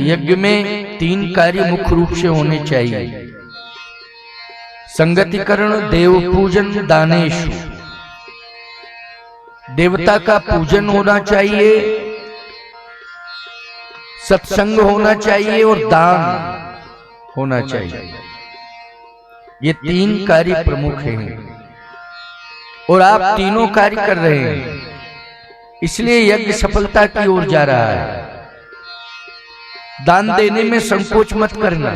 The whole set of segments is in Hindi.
यज्ञ में 3 कार्य मुख्य रूप से होने चाहिए। संगतिकरण, देव पूजन, दानेश। देवता का पूजन होना चाहिए, सत्संग होना चाहिए और दान होना चाहिए। ये 3 कार्य प्रमुख हैं और आप तीनों कार्य कर रहे हैं, इसलिए यज्ञ सफलता की ओर जा रहा है। दान देने में संकोच मत करना।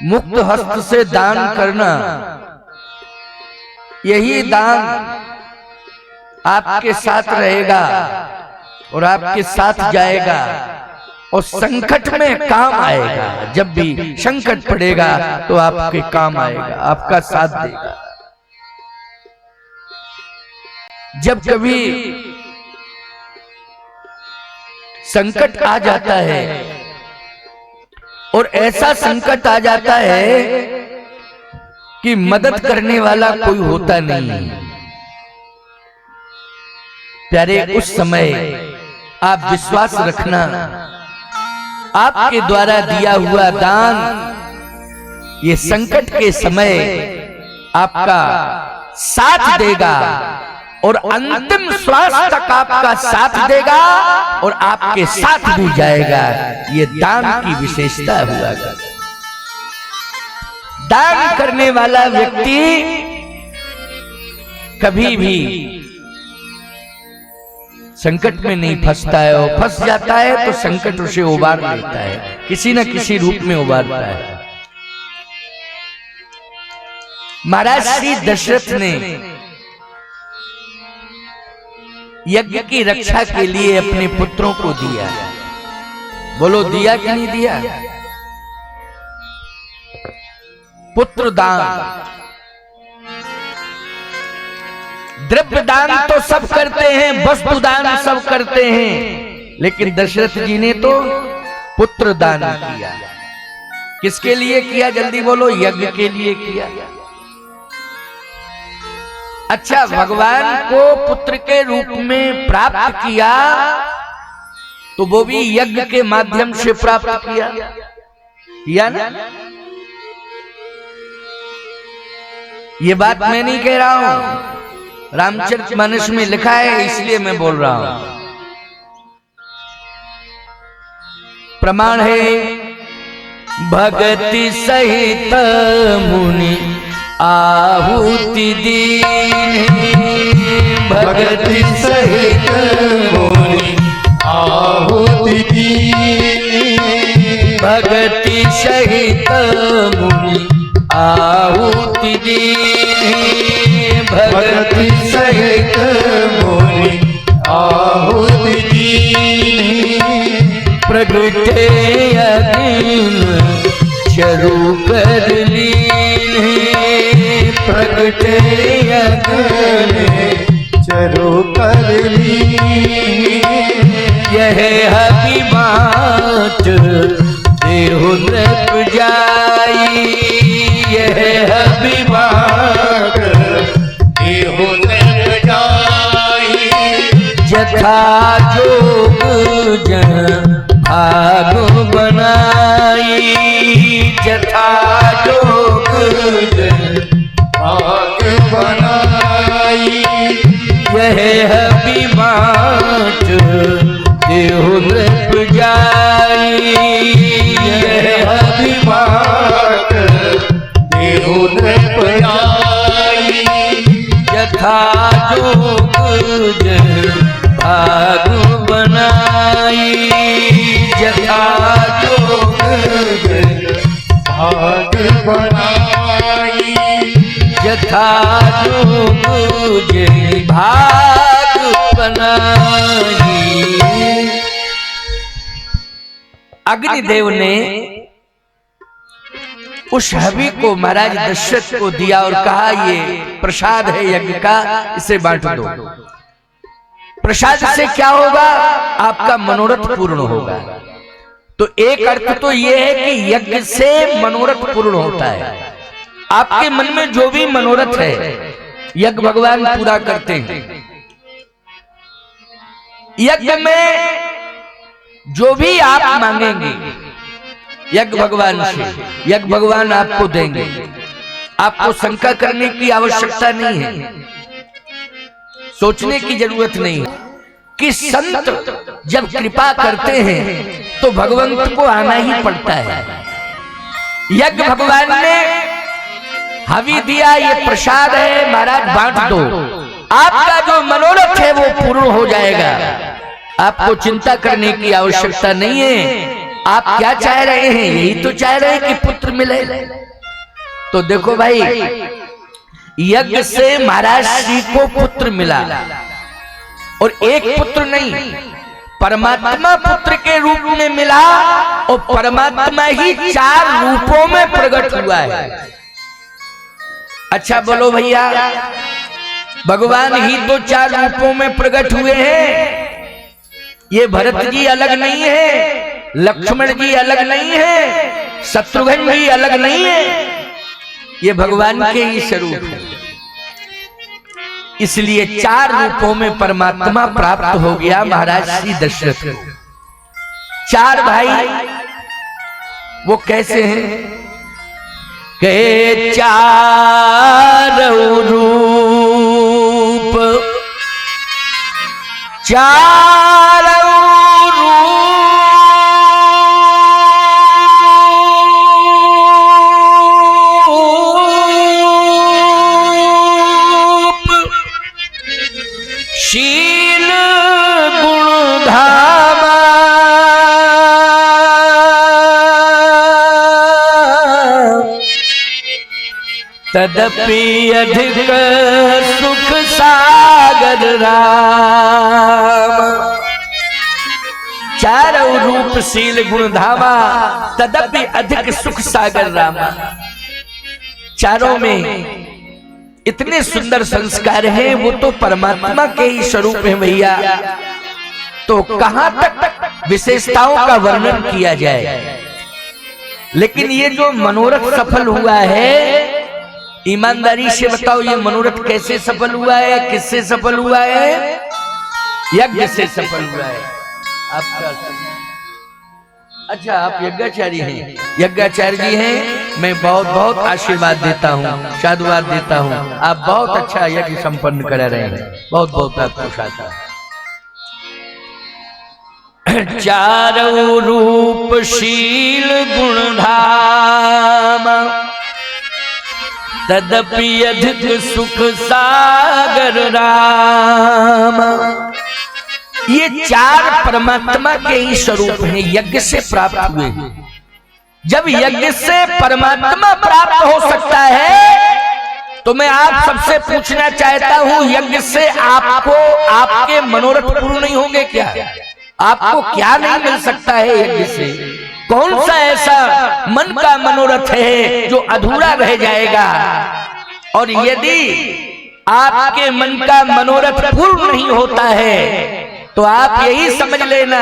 मुक्त हस्त से दान करना, यही दान आपके साथ रहेगा और आपके साथ जाएगा और संकट में काम आएगा। जब भी संकट पड़ेगा तो आपके काम आएगा, आपका साथ देगा। जब कभी संकट आ जाता है और ऐसा संकट आ जाता है कि मदद करने वाला कोई होता नहीं, प्यारे, उस समय आप विश्वास रखना, आपके द्वारा दिया हुआ दान ये संकट के समय आपका साथ देगा और अंतिम श्वास तक आपका साथ देगा और आपके साथ भी जाएगा। ये दान की विशेषता हुआ। दान करने वाला व्यक्ति कभी भी संकट में नहीं फंसता है, और फंस जाता है तो संकट उसे उबार लेता है, किसी न किसी रूप में उबारता है। महाराज श्री दशरथ ने यज्ञ की रक्षा के लिए अपने पुत्रों को दिया। बोलो, दिया कि नहीं दिया? पुत्र दान, द्रव्य दान तो सब करते हैं, वस्तु दान सब करते हैं, लेकिन दशरथ जी ने तो पुत्र दान किया। किसके लिए किया? जल्दी बोलो। यज्ञ के लिए किया। अच्छा, भगवान को पुत्र के रूप में प्राप्त किया तो वो भी यज्ञ के माध्यम से प्राप्त किया ना? ये बात मैं नहीं कह रहा हूं, रामचरितमानस में लिखा है, इसलिए मैं बोल रहा हूं। प्रमाण है, भगति सहित मुनि आहुति दीन, भगति सहित मुनि आहुति दीन, भगति सहित मुनि आहुति दीन, भगति सहित मुनि आहुति दीन, प्रगटे अग्नि चरु कर लीन, प्रगटे अग्नि चरु कर लीन, यह अभिमाच देहु नृप जाई, यह अभिमाच देहु नृप जाई, जथा जोग जन भाग बनाई, जथा जोग जन भाग बनाई, यह अभिमाच देहु नृप जाई, यह अभिमाच देहु नृप जाई, यथा जोग जन भाग बनाई, यथा जोग जन भाग बनाई, यथा जोग जन भाग बनाई। अग्निदेव ने उस हवि को महाराज दशरथ को दिया और कहा, ये प्रसाद है यज्ञ का, इसे बांट दो। प्रसाद से क्या होगा? आपका मनोरथ पूर्ण होगा। तो एक अर्थ तो यह है कि यज्ञ से मनोरथ पूर्ण होता है। आपके मन में जो भी मनोरथ है यज्ञ भगवान पूरा करते हैं। यज्ञ में जो भी आप मांगेंगे यज्ञ भगवान से, यज्ञ भगवान आपको देंगे। आपको शंका करने की आवश्यकता नहीं है, सोचने की जरूरत नहीं है कि संत जब कृपा करते हैं तो भगवंत को आना ही पड़ता है। यज्ञ भगवान ने हवि दिया, ये प्रसाद है महाराज बांट दो, आपका जो मनोरथ है वो पूर्ण हो जाएगा। आपको चिंता करने की आवश्यकता नहीं है। आप क्या चाह रहे हैं? यही तो चाह रहे हैं कि पुत्र मिले। तो देखो भाई, यज्ञ से महाराज श्री को पुत्र मिला, और एक पुत्र नहीं, परमात्मा पुत्र के रूप में मिला, और परमात्मा ही 4 रूपों में प्रकट हुआ है। अच्छा बोलो भैया, भगवान ही तो 4 रूपों में प्रकट हुए हैं। ये भरत जी अलग नहीं है, लक्ष्मण जी अलग नहीं है, शत्रुघ्न जी अलग नहीं है, ये भगवान के ही स्वरूप है। इसलिए 4 रूपों में परमात्मा प्राप्त हो गया महाराज श्री दशरथ को। 4 भाई वो कैसे हैं? के 4 रूप, 4 शील गुण धामा, तदपि अधिक सुख सागर राम। 4 रूप शील गुण धामा, तदपि अधिक सुख सागर राम। चारों में इतने सुंदर संस्कार हैं, वो तो परमात्मा के ही स्वरूप है भैया। तो कहां तक विशेषताओं का वर्णन किया जाए। लेकिन ये जो मनोरथ सफल हुआ है, ईमानदारी से बताओ, ये मनोरथ कैसे सफल हुआ है? किससे सफल हुआ है? यज्ञ से सफल हुआ है। आपका अच्छा, आप यज्ञाचार्य हैं, यज्ञाचार्य जी हैं। मैं बहुत बहुत आशीर्वाद देता हूँ, साधुवाद देता हूँ। आप बहुत अच्छा यज्ञ संपन्न कर रहे हैं, बहुत बहुत आपको साधुवाद। 4 रूप शील गुण धाम, तदपि अधिक सुख सागर राम। ये 4 परमात्मा के ही स्वरूप हैं, यज्ञ से प्राप्त हुए। जब यज्ञ से परमात्मा प्राप्त हो सकता है, तो मैं आप सबसे पूछना चाहता हूं, यज्ञ से आपको आपके मनोरथ पूर्ण नहीं होंगे क्या? आपको क्या नहीं मिल सकता है यज्ञ से? कौन सा ऐसा मन का मनोरथ है जो अधूरा रह जाएगा? और यदि आपके मन का मनोरथ पूर्ण नहीं होता है, तो आप यही समझ लेना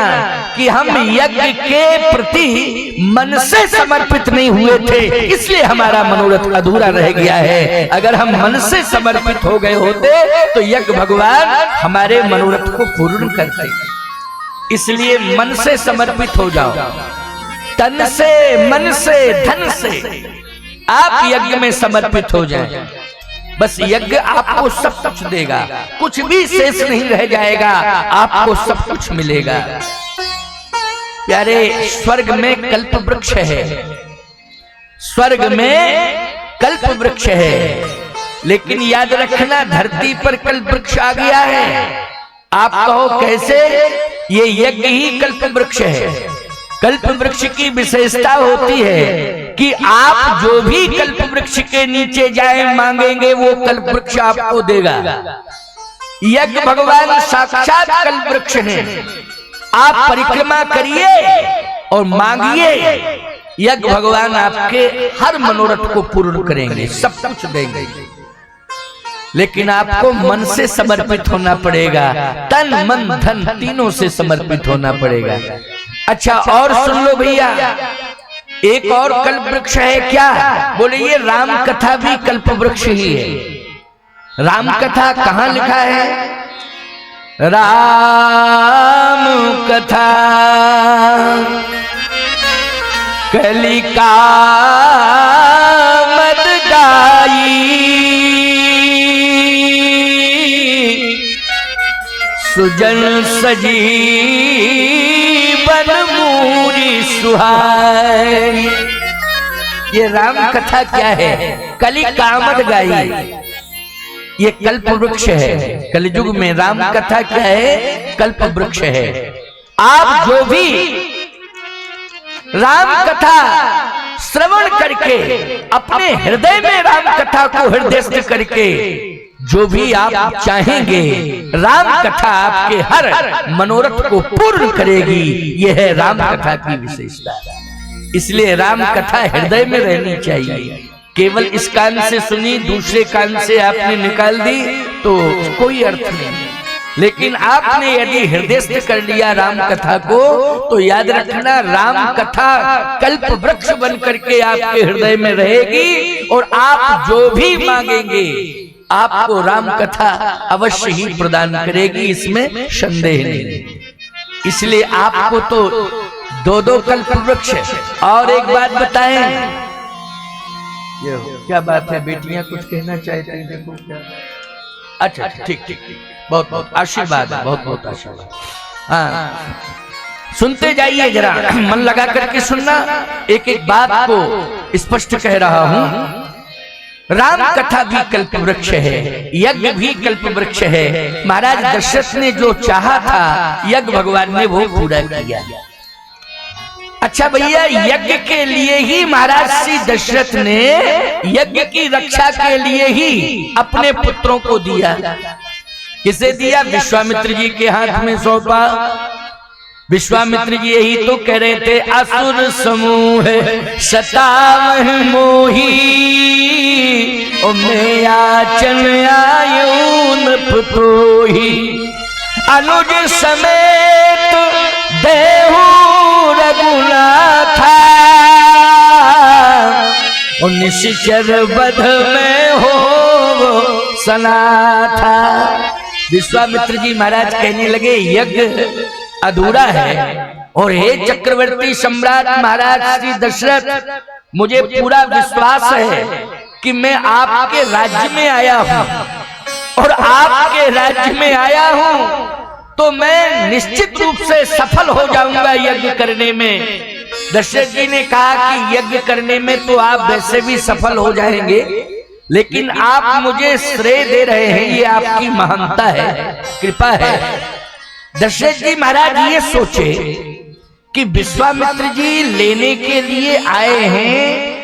कि हम यज्ञ के प्रति मन से समर्पित नहीं हुए थे, इसलिए हमारा मनोरथ अधूरा रह गया है। अगर हम मन से समर्पित हो गए होते तो यज्ञ भगवान हमारे मनोरथ को पूर्ण करते। इसलिए मन से समर्पित हो जाओ, तन से, मन से, धन से आप यज्ञ में समर्पित हो जाएं। बस यज्ञ आपको सब कुछ देगा, कुछ भी शेष नहीं रह जाएगा, आपको सब कुछ मिलेगा। प्यारे, स्वर्ग में कल्प वृक्ष है, स्वर्ग में कल्प वृक्ष है, लेकिन याद रखना धरती पर कल्प वृक्ष आ गया है। आप कहो कैसे? ये यज्ञ ही कल्प वृक्ष है। कल्प वृक्ष की विशेषता होती है कि आप जो भी कल्प वृक्ष के नीचे जाए मांगेंगे, वो कल्प वृक्ष आपको देगा। यज्ञ भगवान साक्षात कल्प वृक्ष हैं। आप परिक्रमा करिए और मांगिए, यज्ञ भगवान आपके हर मनोरथ को पूर्ण करेंगे, सब कुछ देंगे। लेकिन आपको मन से समर्पित होना पड़ेगा, तन मन धन तीनों से समर्पित होना पड़ेगा। अच्छा, और सुन लो भैया, एक और कल्प वृक्ष है क्या? बोले ये राम कथा भी कल्प वृक्ष ही है। राम कथा कहाँ लिखा है? राम कथा कलिका मद गाई, सुजन सजीवन मूरी सुहाई। ये राम कथा क्या है? कली कामद गाई, ये कल्प वृक्ष है। कलयुग में राम कथा क्या है? कल्प वृक्ष है। आप जो भी राम कथा श्रवण करके अपने हृदय में राम कथा को हृदयस्थ करके जो भी आप चाहेंगे, राम कथा आपके हर मनोरथ को पूर्ण करेगी। यह है राम कथा की विशेषता। इसलिए राम कथा हृदय में रहनी चाहिए। केवल इस कान से सुनी, दूसरे कान से आपने निकाल दी तो कोई अर्थ नहीं। लेकिन आपने यदि हृदयस्थ कर लिया राम कथा को, तो याद रखना राम कथा कल्प वृक्ष बन करके आपके हृदय में रहेगी और आप जो भी मांगेंगे आपको राम कथा अवश्य ही प्रदान करेगी, इसमें संदेह नहीं। इसलिए आपको तो दो कल्प वृक्ष। और एक बात बताएं, ये क्या बात है? बेटियां कुछ कहना चाहती हैं, देखो क्या। अच्छा ठीक ठीक, बहुत बहुत आशीर्वाद, बहुत बहुत आशीर्वाद। हाँ, सुनते जाइए जरा, मन लगा करके सुनना। एक एक बात को स्पष्ट कह रहा हूं। राम कथा भी कल्प वृक्ष है, यज्ञ भी कल्प वृक्ष है। महाराज दशरथ ने जो चाहा था यज्ञ भगवान ने वो पूरा किया। अच्छा भैया, यज्ञ के लिए ही महाराज श्री दशरथ ने यज्ञ की रक्षा के लिए ही अपने पुत्रों को दिया। किसे दिया? विश्वामित्र जी के हाथ में सौंपा। विश्वामित्र जी यही तो कह रहे थे, असुर समूह सतावह मोही, ओ मैं आचन आयून पुतोही, अनुज समेत देहु रघुनाथा, और निश्चर बध में हो सनाथा। विश्वामित्र जी महाराज कहने लगे यज्ञ अधूरा है, और हे चक्रवर्ती सम्राट महाराज श्री दशरथ, मुझे पूरा विश्वास है कि मैं आपके राज्य में आया हूं, और आपके राज्य में आया हूं तो मैं निश्चित रूप से सफल हो जाऊंगा यज्ञ करने में। दशरथ जी ने कहा कि यज्ञ करने में तो आप वैसे भी सफल हो जाएंगे, लेकिन आप मुझे श्रेय दे रहे हैं, ये आपकी महानता है, कृपा है। दशरथ जी महाराज ये सोचे कि विश्वामित्र जी लेने के लिए आए हैं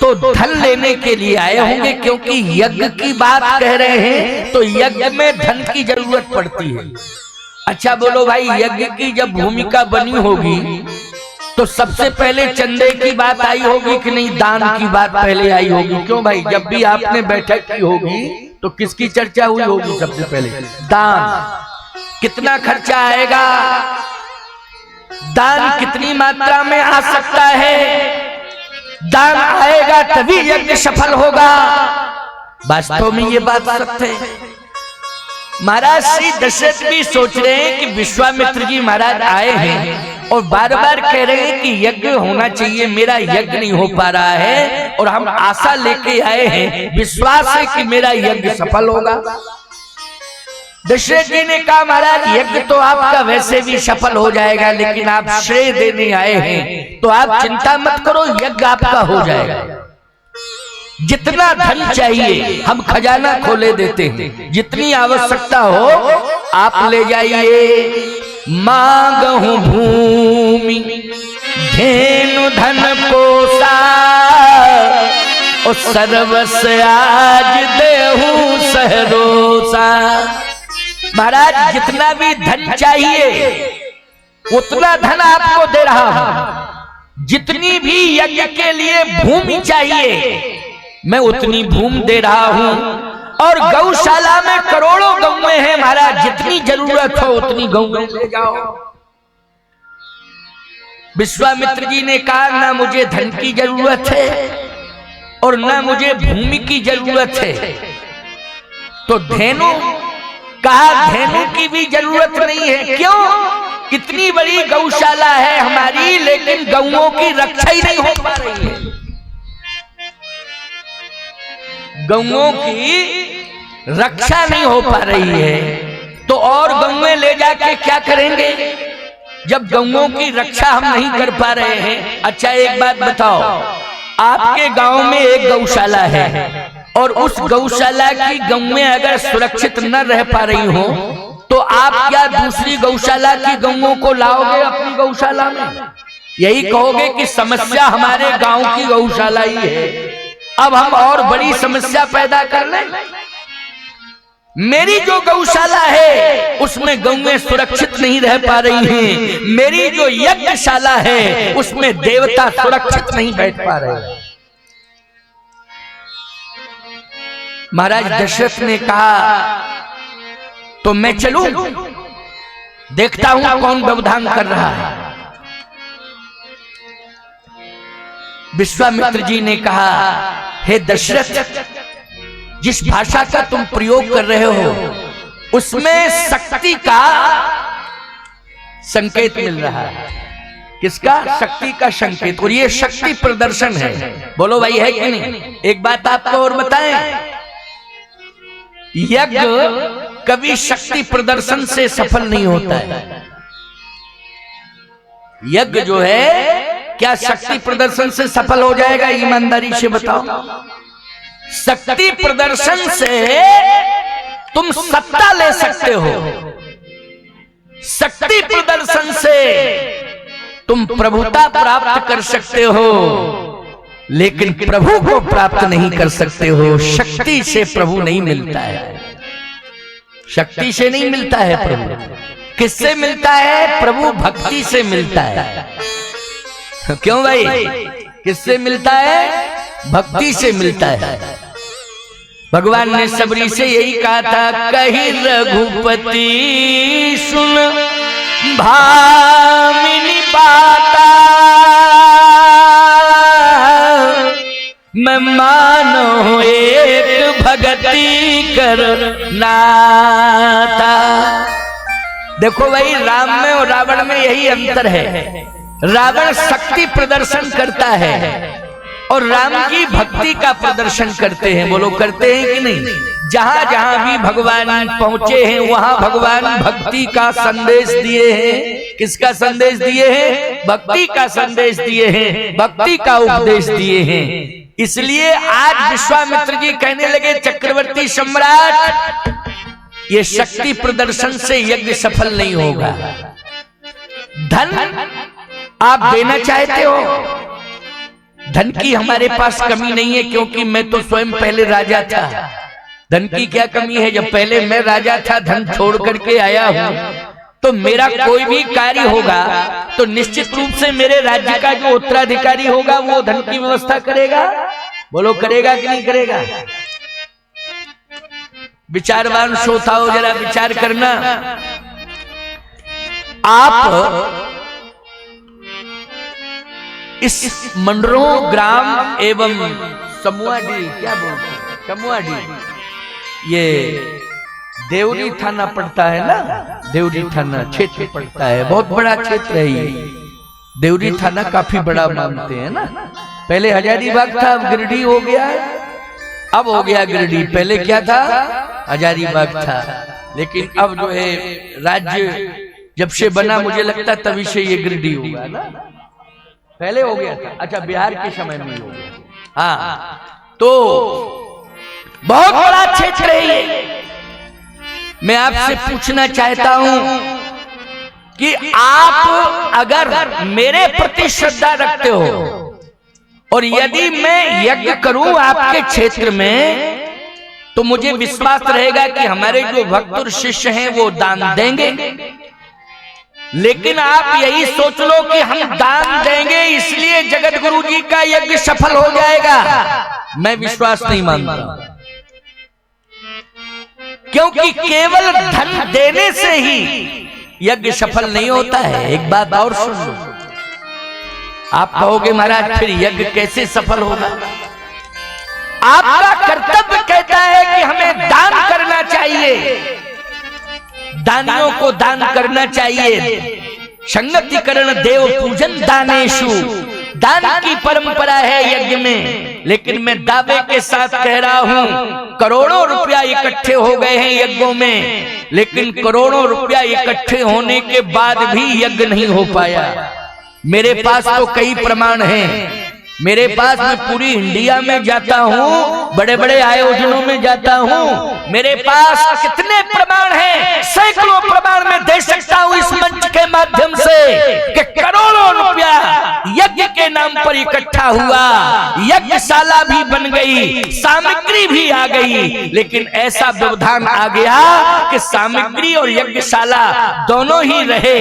तो धन लेने के लिए आए होंगे, क्योंकि यज्ञ की बात कह रहे हैं तो यज्ञ में धन की जरूरत पड़ती है। अच्छा बोलो भाई, यज्ञ की जब भूमिका बनी होगी तो सबसे पहले चंदे की बात आई होगी कि नहीं? दान की बात पहले आई होगी। क्यों भाई? जब भी आपने बैठक की होगी तो किसकी चर्चा हुई होगी सबसे पहले? दान। कितना खर्चा आएगा, दान कितनी मात्रा में आ सकता है, दान आएगा तभी यज्ञ सफल होगा। वास्तव में ये बात सत्य है। महाराज श्री दशरथ भी सोच रहे हैं कि विश्वामित्र जी महाराज आए हैं और बार बार कह रहे हैं कि यज्ञ होना चाहिए, मेरा यज्ञ नहीं हो पा रहा है, और हम आशा लेके आए हैं, विश्वास है कि मेरा यज्ञ सफल होगा। दशरथ जी ने कहा महाराज यज्ञ तो आपका वैसे भी सफल हो जाएगा, लेकिन आप श्रेय देने आए हैं तो आप चिंता मत करो, यज्ञ आपका हो जाएगा। जितना धन चाहिए हम खजाना खोले देते हैं, जितनी आवश्यकता हो आप ले जाइए। मांगहु भूमि धेनु धन पोसा, और सर्वस आज देहु सहरोसा। महाराज जितना भी धन चाहिए उतना धन आपको दे रहा हूं, जितनी भी यज्ञ के लिए भूमि चाहिए मैं उतनी भूमि दे रहा हूं, और गौशाला में करोड़ों गौएं हैं महाराज, जितनी जरूरत हो उतनी गौएं ले जाओ। विश्वामित्र जी ने कहा ना मुझे धन की जरूरत है और ना मुझे भूमि की जरूरत है, तो धेनु कहा धेनु की भी जरूरत नहीं है। क्यों? इतनी बड़ी गौशाला है हमारी, लेकिन गौओं की रक्षा ही नहीं हो पा रही है। गौओं की रक्षा नहीं हो पा रही है, तो और गौएं ले जाके क्या करेंगे जब गौओं की रक्षा हम नहीं कर पा रहे हैं। अच्छा एक बात बताओ, आपके गांव में एक गौशाला है और उस गौशाला की गौएं अगर सुरक्षित न रह पा रही हो, तो आप क्या दूसरी गौशाला की गौओं को लाओगे अपनी गौशाला में? यही कहोगे कि समस्या हमारे गांव की गौशाला ही है, अब हम और बड़ी समस्या पैदा कर लें। मेरी जो गौशाला है उसमें गौएं सुरक्षित नहीं रह पा रही हैं। मेरी जो यज्ञशाला है उसमें देवता सुरक्षित नहीं बैठ पा रहे। महाराज दशरथ ने कहा तो मैं चलूं, देखता हूं कौन व्यवधान कर रहा है। विश्वामित्र जी ने कहा, हे दशरथ, जिस भाषा का तुम प्रयोग कर रहे हो उसमें शक्ति का संकेत मिल रहा है। किसका? शक्ति का संकेत। और ये शक्ति प्रदर्शन है। बोलो भाई, है कि नहीं? एक बात आपको और बताएं, यज्ञ कभी शक्ति प्रदर्शन से सफल नहीं होता है। यज्ञ जो है क्या शक्ति प्रदर्शन से सफल हो जाएगा? ईमानदारी से बताओ। शक्ति प्रदर्शन से तुम सत्ता ले सकते हो, शक्ति प्रदर्शन से तुम प्रभुता प्राप्त कर सकते हो, लेकिन प्रभु को प्राप्त नहीं कर सकते हो। शक्ति से प्रभु नहीं मिलता है, शक्ति से नहीं मिलता है प्रभु। किससे मिलता है? प्रभु भक्ति से मिलता है। क्यों भाई? किससे मिलता है? भक्ति से मिलता है। भगवान ने सबरी से यही कहा था, कही रघुपति सुन भामिनी बाता, मैं मानो एक भगति कर नाता। देखो भाई, राम में और रावण में यही अंतर है। रावण शक्ति प्रदर्शन करता है और राम की भक्ति का प्रदर्शन करते हैं। बोलो, करते हैं कि नहीं? जहां जहां भी भगवान पहुंचे हैं वहां भगवान भक्ति का संदेश दिए हैं। किसका संदेश दिए हैं? भक्ति का संदेश दिए हैं, भक्ति का उपदेश दिए हैं। इसलिए आज विश्वामित्र जी कहने लगे, चक्रवर्ती सम्राट, ये शक्ति प्रदर्शन से यज्ञ सफल नहीं होगा। धन आप देना चाहते हो, धन की हमारे पास कमी नहीं है, क्योंकि मैं तो स्वयं पहले राजा था। धन की क्या कमी है? जब पहले मैं राजा था, धन छोड़ करके आया हूं, तो मेरा कोई भी कार्य होगा तो निश्चित रूप से मेरे राज्य का जो उत्तराधिकारी होगा वो धन की व्यवस्था करेगा। बोलो, करेगा कि नहीं करेगा? विचारवान श्रोताओं, जरा विचार करना। आप इस मंडरों ग्राम एवं समुआडी, क्या बोलते हैं, समुआडी, ये देवरी थाना पड़ता है ना, देवरी थाना क्षेत्र पड़ता है, बहुत बड़ा क्षेत्र है ये। देवरी थाना काफी बड़ा मानते हैं ना। पहले हजारीबाग था, अब गिरिडीह हो गया है, अब हो गया गिरिडीह। पहले क्या था? हजारीबाग था, लेकिन अब जो है राज्य जब से बना, मुझे लगता है तभी से ये गिरिडीह होगा ना। पहले हो गया था। अच्छा, बिहार के समय में हो गया। हाँ, तो बहुत बड़ा क्षेत्र है ये। मैं आपसे पूछना चाहता हूं कि आप अगर मेरे प्रति श्रद्धा रखते हो और यदि मैं यज्ञ करूं आपके क्षेत्र में, तो मुझे विश्वास रहेगा कि हमारे जो भक्त और शिष्य हैं वो दान देंगे। लेकिन आप यही सोच लो कि हम दान देंगे इसलिए जगत गुरु जी का यज्ञ सफल हो जाएगा, मैं विश्वास नहीं मानता। क्योंकि केवल धन देने से ही यज्ञ सफल नहीं होता है। एक बात और सुन लो, आप कहोगे महाराज फिर यज्ञ कैसे सफल होगा? आपका कर्तव्य कहता है कि हमें दान करना चाहिए, दानियों को दान करना चाहिए। संगतिकरण देव पूजन दानेशु, दान की परंपरा है यज्ञ में। लेकिन मैं दावे के साथ कह रहा हूं, करोड़ों रुपया इकट्ठे हो गए हैं यज्ञों में, लेकिन करोड़ों रुपया इकट्ठे होने के बाद भी यज्ञ नहीं हो पाया। मेरे पास तो कई प्रमाण हैं। मेरे पास, मैं पूरी इंडिया में जाता हूँ, बड़े बड़े आयोजनों में जाता हूँ, मेरे पास कितने प्रमाण हैं, सैकड़ों प्रमाण मैं दे सकता हूँ इस मंच के माध्यम से कि करोड़ों रुपया यज्ञ के नाम पर इकट्ठा हुआ, यज्ञशाला भी बन गई, सामग्री भी आ गई, लेकिन ऐसा व्यवधान आ गया कि सामग्री और यज्ञशाला दोनों ही रहे,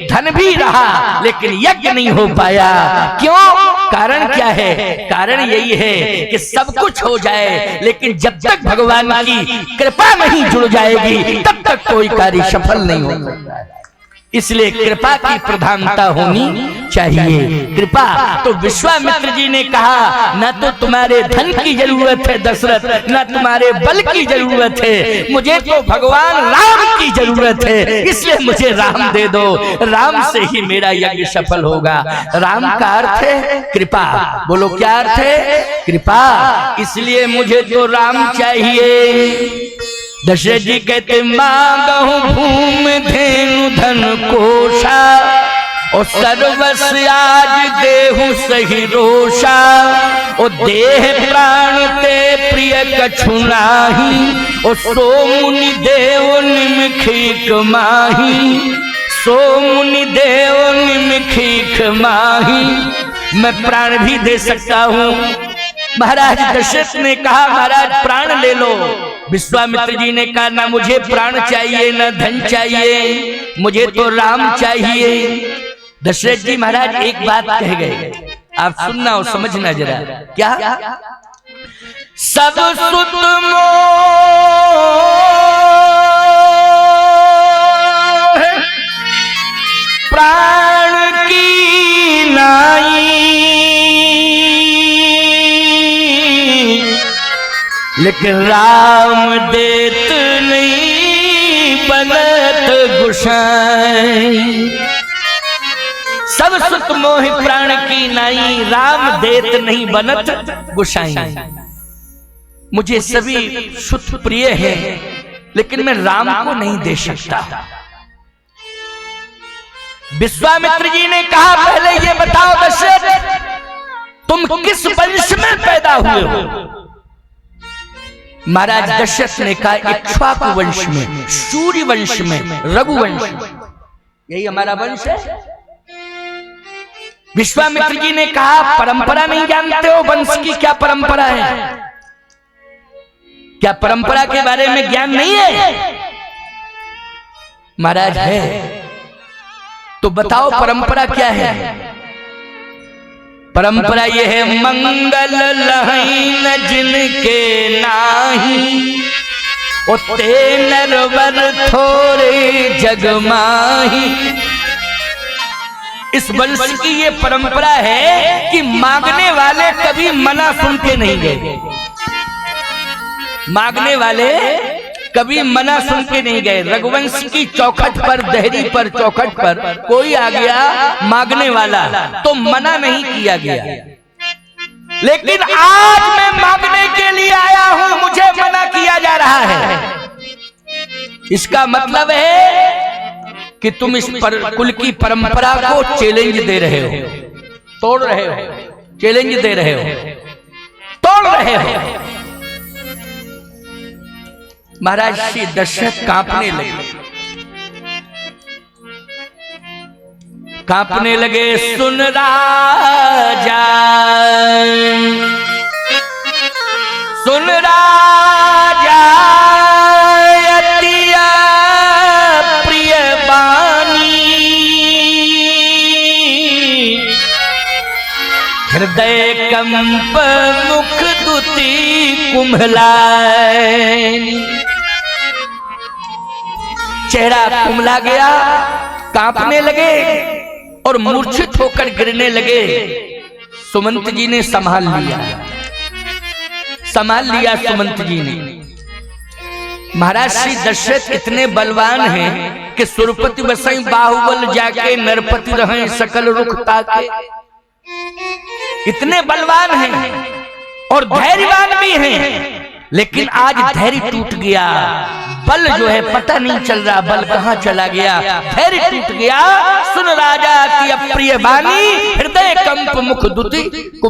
धन भी रहा, लेकिन यज्ञ नहीं हो पाया। क्यों? कारण क्या है? कारण यही है कि सब कुछ हो जाए, लेकिन जब तक भगवान की कृपा नहीं जुड़ जाएगी तब तक कोई कार्य सफल नहीं हो सकता है। इसलिए कृपा की प्रधानता होनी चाहिए। कृपा तो विश्वामित्र जी ने कहा, न तो तुम्हारे धन की जरूरत है दशरथ, न तुम्हारे बल की जरूरत है, मुझे तो भगवान राम की जरूरत है, इसलिए मुझे राम दे दो, राम से ही मेरा यज्ञ सफल होगा। राम का अर्थ है कृपा। बोलो क्या अर्थ है? कृपा। इसलिए मुझे तो राम चाहिए। दशरथ जी कहते, मांगहु भूमि धेनु धन कोशा, और सर्वस्व आज देहु सही रोषा, और देह प्राण ते प्रिय कछु नाही, और सो मुनि देव निमखीक माही, सो मुनि देव निमखीक माही। मैं प्राण भी दे सकता हूँ। महाराज दशरथ ने कहा, महाराज प्राण ले लो। विश्वामित्र जी ने कहा, ना मुझे प्राण चाहिए, ना धन चाहिए, मुझे तो राम चाहिए। दशरथ जी महाराज एक बात कह गए, आप सुनना और समझना जरा। क्या? सब सुत मोह प्राण की नाई, लेकिन राम देत नहीं बनत गुसाई। सब सुत मोहि प्राण की नाई, राम देत नहीं बनत गुसाई। मुझे सभी सुत प्रिय हैं, लेकिन मैं राम को नहीं दे सकता। विश्वामित्र जी ने कहा, पहले ये बताओ दशरथ, तुम किस वंश में पैदा हुए हो? महाराज दशरथ ने कहा, इक्ष्वाकु वंश में, सूर्य वंश में, रघुवंश में, यही हमारा वंश है। विश्वामित्र जी ने कहा, परंपरा नहीं जानते हो वंश की क्या परंपरा है? क्या परंपरा के बारे में ज्ञान नहीं है? महाराज है। तो बताओ परंपरा क्या है? परंपरा ये है, मंगल लहीन जिनके नाही, ओ ते नरवर थोड़े जग माही। इस वंश की ये परंपरा है कि मांगने वाले कभी मना सुन के नहीं गए। मांगने वाले कभी मना सुन के नहीं गए। रघुवंश की चौखट पर, दहरी पर, चौखट पर कोई आ गया मांगने वाला तो मना नहीं किया गया। लेकिन आज मैं मांगने के लिए आया हूं, मुझे मना किया जा रहा है। इसका मतलब है कि तुम इस कुल की परंपरा को चैलेंज दे रहे हो, तोड़ रहे हो, चैलेंज दे रहे हो, तोड़ रहे हो। महाराज श्री दशरथ कांपने लगे, कांपने लगे। सुन राजा, सुन राजा, अतिया प्रिय बानी, हृदय कंप मुख दुती कुम्हलाई। चेहरा कुम्हला गया, कांपने लगे और मूर्छित होकर गिरने लगे। सुमंत जी ने संभाल लिया, संभाल लिया सुमंत जी ने। महाराज श्री दशरथ इतने बलवान हैं कि सुरपति बसई बाहुबल जाके नरपति रहे सकल रुख ताके। इतने बलवान हैं और धैर्यवान भी हैं, लेकिन आज धैर्य टूट गया। बल जो है पता नहीं चल रहा, बल कहां चला गया, धैर्य टूट गया। सुन राजा की अप्रिय वाणी, हृदय कंप मुख दुति।